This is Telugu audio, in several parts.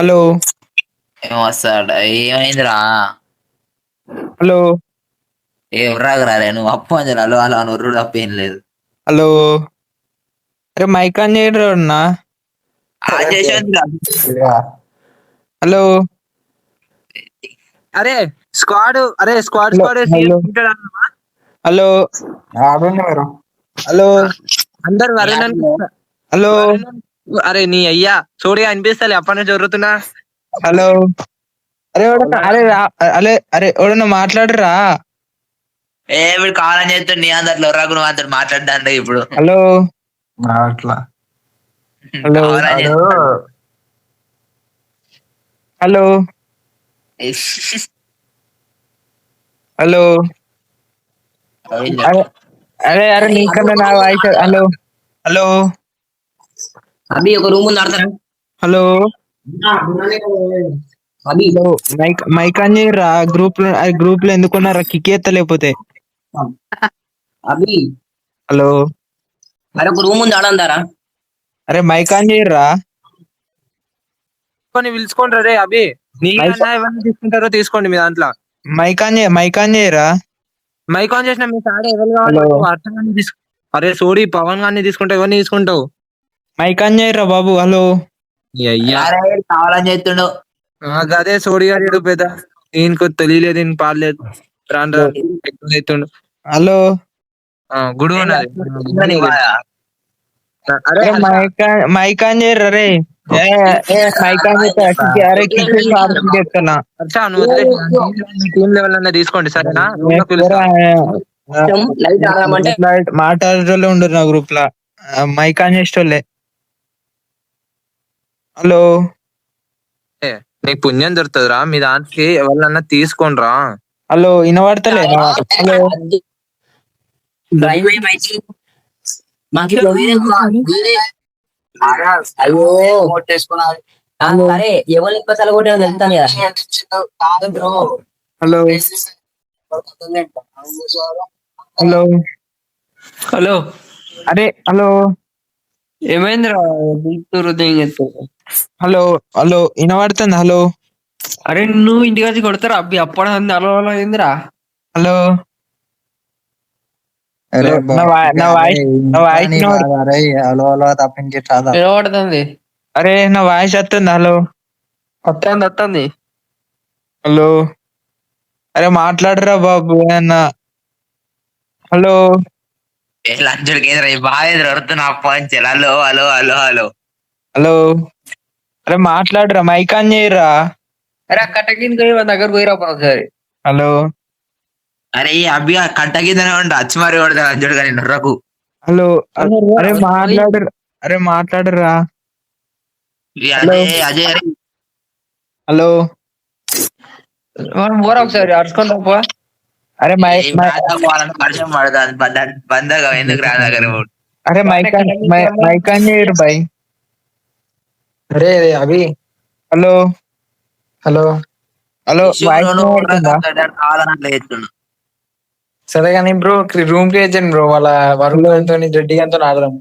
హలో ఏం వస్తాడు ఏమైందిరా? హలో ఏం రాగరాలే నువ్వు అప్పు అని అలో అలా నొర్రు తప్ప ఏం లేదు. హలో అరే మైక్ ఆన్ చేయరు అన్నా. ఆన్ చేసి హలో అరే squad squad hello squad hello hello ఆడండి మీరు. హలో అందరు వరుణ్ హలో అరే నీ అయ్యా చూడిగా అనిపిస్తలే అప్పటి నుంచి జరుగుతున్నా. హలో అరే ఎవడన్నా అరే అరే అరే ఎవడన్నా మాట్లాడరా. ఏ వీడు కావాలని చెప్తాడు. నీ అందరిలో రాకు నువ్వు అందరు మాట్లాడ్డా ఇప్పుడు హలో అట్లా హలో కావాలని అదో చెప్తాడు. హలో హలో అరే అరే అరే నీకన్నా నా వాయిస్. హలో హలో అభి ఒక రూమ్ ఉంది ఆడతారా? Hello Abhi hello mic mic on చేయరా. గ్రూప్ లో ఎందుకున్నారా కిక్ ఎత్త లేకపోతే. అభి హలో అరే ఒక రూమ్ ఉంది ఆడందారా? అరే మైక్ ఆన్ చేయరా. పిలుచుకోండి రే అభి. నీ ఎవరిని తీసుకుంటారో తీసుకోండి మీ దాంట్లో. మైక్ ఆన్ చేయరా. మైక్ ఆన్ చేసిన మీ సాడే ఎవరు కావాలి. అరే సోడి పవన్ గారిని తీసుకుంటావు ఎవరిని తీసుకుంటావు. మైక్ ఆన్ చేయరా బాబు. హలో అయ్యా కావాలని చెప్తుండు. అదే సోడి గారు పెద్ద ఈయనకు తెలియలేదు ఈయన పాడలేదు రాను ఎక్కువ. హలో గుడ్ ఉన్నది. అరే మైక్ ఆన్ చేయరా రే. మైక్ ఆన్ చేస్తా. అరే కిక్ చెప్తున్నా. టీమ్ లెవెల్ అన్న తీసుకోండి సరేనా. మాట్లాడేటోళ్ళే ఉండరు నా గ్రూప్ లా. మైక్ ఆన్ చేసేటోళ్ళే. హలో నీకు పుణ్యం దొరుకుతుందిరా మీ దానికి ఎవరినన్నా తీసుకోండిరా. హలో వినబడతలే. హలో అరే ఎవరు ఇప్పసారి కూడా వెళ్తాను కదా. హలో హలో హలో అరే హలో ఏమైందిరా? హలో హలో వినబడుతుంది. హలో అరే నువ్వు ఇంటికి వచ్చి కొడతారా అబ్బి అప్పడం అలో అలో ఏందిరా? హలో అరే నా వాయిస్ అరే హలో హలో తప్పించి చాలా వినబడుతుంది. అరే నా వాయిస్ వస్తుంది. హలో వస్తుంది. హలో అరే మాట్లాడరా బాబు అన్న. హలో లంచుడికి ఏదిరా బాగా ఎదురుతున్నా అప్ప అని hello hello hello hello hello అరే మాట్లాడరా. మైక్ ఆన్ చేయరా. అరే కట్టకింది దగ్గర పోయిరా ఒకసారి. హలో అరే అభి కట్ట కిందనే ఉండు అచ్చి మరి కొడతా లంచుడు కానీ నొర్రకు. హలో అరే మాట్లాడరు. అరే మాట్లాడరా. అజయ్ అజయ్ హలో మనం పోరా ఒకసారి అరుచుకుంటా పో. అరే వర్షం పడుతుంది బందగా ఎందుకు రా దగ్గర. అరే మైక్ ఆన్ చేయరు బై. అరే అభి హలో హలో హలో వాయిస్ వినబడుతుందా. కావాలన్నట్లు చేస్తుండు. సరే కానీ బ్రో రూమ్ క్రియేట్ చేయండి బ్రో. వాళ్ళ వరుణ్ గారితో జడ్డి గారితో ఆడదాం.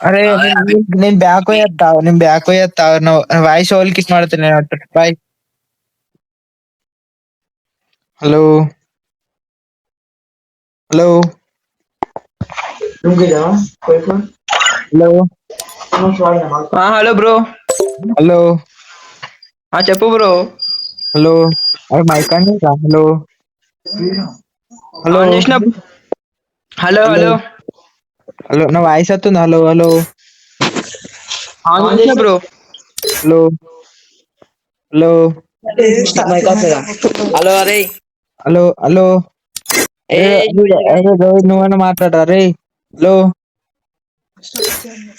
అరే నేను బ్యాక్ పోయేస్తా. వాయిస్ వాళ్ళకి ఇష్టపడుతున్నాయి బాయ్. Hello hello hello hello bro. Hello చెప్పు బ్రో. హలో అరే మైక్ ఆన్ చేయరా. హలో హలో ఆన్ చేసిన. హలో హలో హలో హలో నా వాయిస్ వస్తుంది. హలో హలో ఆన్ చేసిన బ్రో. హలో హలో హలో అరే హలో హలో ఏ అరే నువ్వన్నా మాట్లాడరా రే. హలో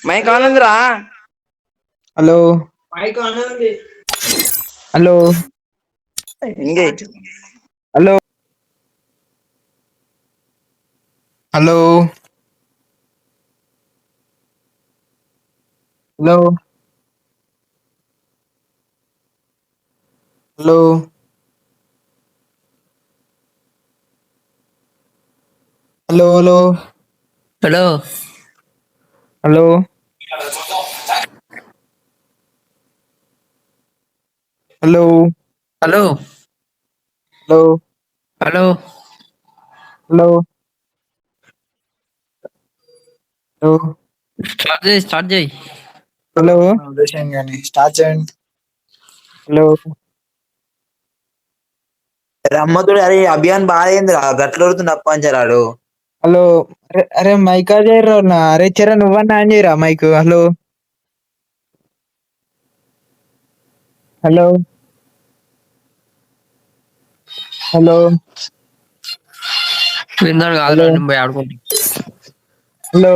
మైక్ ఆన్ ఉందిరా. Hello hello hello hello hello hello hello hello hello hello hello hello hello hello hello hello start చేయి హలో ఉద్దేశం కానీ స్టార్ట్ చేయండి. హలో రమ్మతుడు అరే అభియాన్ బాగా అయింది గట్ల ఉడుతుంది అప్పంచరాడు. హలో అరే అరే మైక్ ఆన్ చేయరా అన్న. అరే చరణ్ నువ్వన్నా ఆన్ చేయరా మైక్. హలో హలో హలో విన్నాడు కాదురా హలో నేను పోయి ఆడుకుంటా. హలో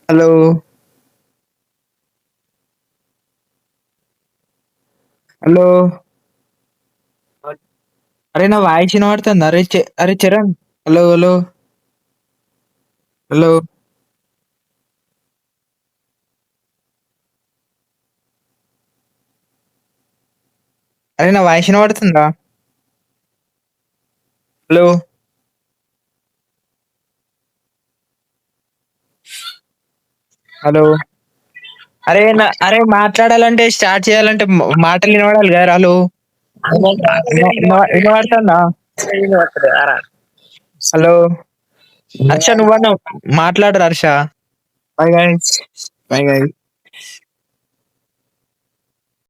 హలో హలో అరే నా వాయిస్ వినబడుతుంది. అరే చరణ్ హలో హలో హలో అరే నా వాయిస్ వినబడుతుందా? హలో హలో అరే మాట్లాడాలంటే స్టార్ట్ చేయాలంటే మాటలు వినబడాలి కదా. హలో వినబడుతుందా? హలో హర్ష నువ్వన్నా మాట్లాడరు హర్ష. Bye guys.